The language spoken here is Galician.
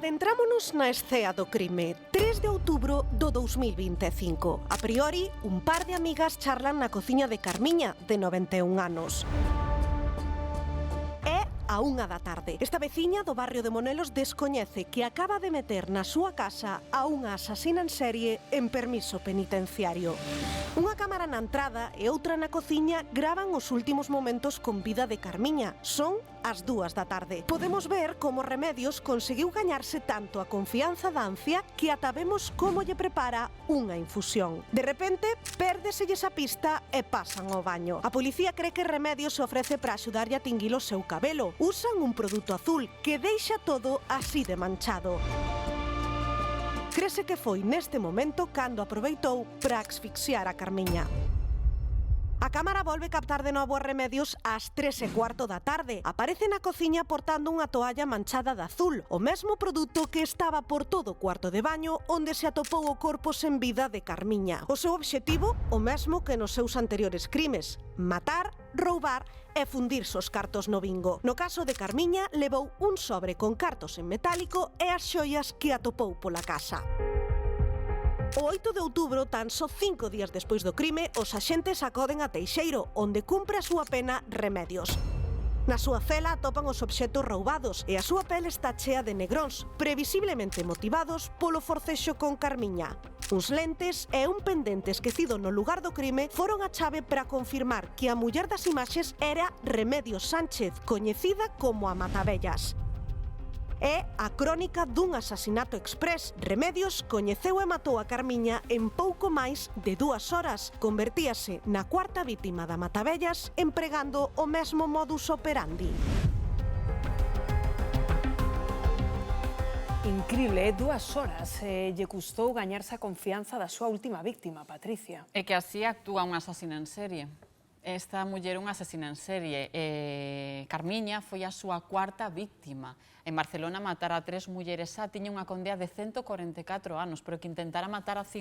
Adentrámonos na escea do crime, 3 de outubro do 2025. A priori, un par de amigas charlan na cociña de Carmiña, de 91 anos. É a 1 da tarde. Esta veciña do barrio de Monelos descoñece que acaba de meter na súa casa a unha asasina en serie en permiso penitenciario. Unha cámara na entrada e outra na cociña gravan os últimos momentos con vida de Carmiña. Son as 2 da tarde. Podemos ver como Remedios conseguiu gañarse tanto a confianza da ancia que ata vemos como lle prepara unha infusión. De repente, pérdeselles a pista e pasan ao baño. A policía cree que Remedios se ofrece para axudarlle a tinguir o seu cabelo. Usan un produto azul que deixa todo así de manchado. Crese que foi neste momento cando aproveitou para asfixiar a Carmiña. A cámara volve captar de novo a Remedios ás 3:15 da tarde. Aparece na cociña portando unha toalla manchada de azul, o mesmo produto que estaba por todo o cuarto de baño onde se atopou o corpo sen vida de Carmiña. O seu obxectivo, o mesmo que nos seus anteriores crimes: matar, roubar e fundirse os cartos no bingo. No caso de Carmiña, levou un sobre con cartos en metálico e as xoias que atopou pola casa. O 8 de outubro, tan só 5 días despois do crime, os axentes acoden a Teixeiro, onde cumpre a súa pena Remedios. Na súa cela atopan os obxetos roubados e a súa pele está chea de negróns, previsiblemente motivados polo forcexo con Carmiña. Uns lentes e un pendente esquecido no lugar do crime foron a chave para confirmar que a muller das imaxes era Remedios Sánchez, coñecida como a Matavellas. É a crónica dun asasinato exprés. Remedios coñeceu e matou a Carmiña en pouco máis de 2 horas. Convertíase na cuarta vítima da Matavellas empregando o mesmo modus operandi. Increíble, 2 horas lle custou gañarse a confianza da súa última víctima, Patricia. É que así actúa un asasino en serie. Esta muller é unha asasina en serie. Carmiña foi a súa cuarta víctima. En Barcelona matara a 3 mulleres xa, tiña unha condea de 144 anos, pero que intentara matar a 5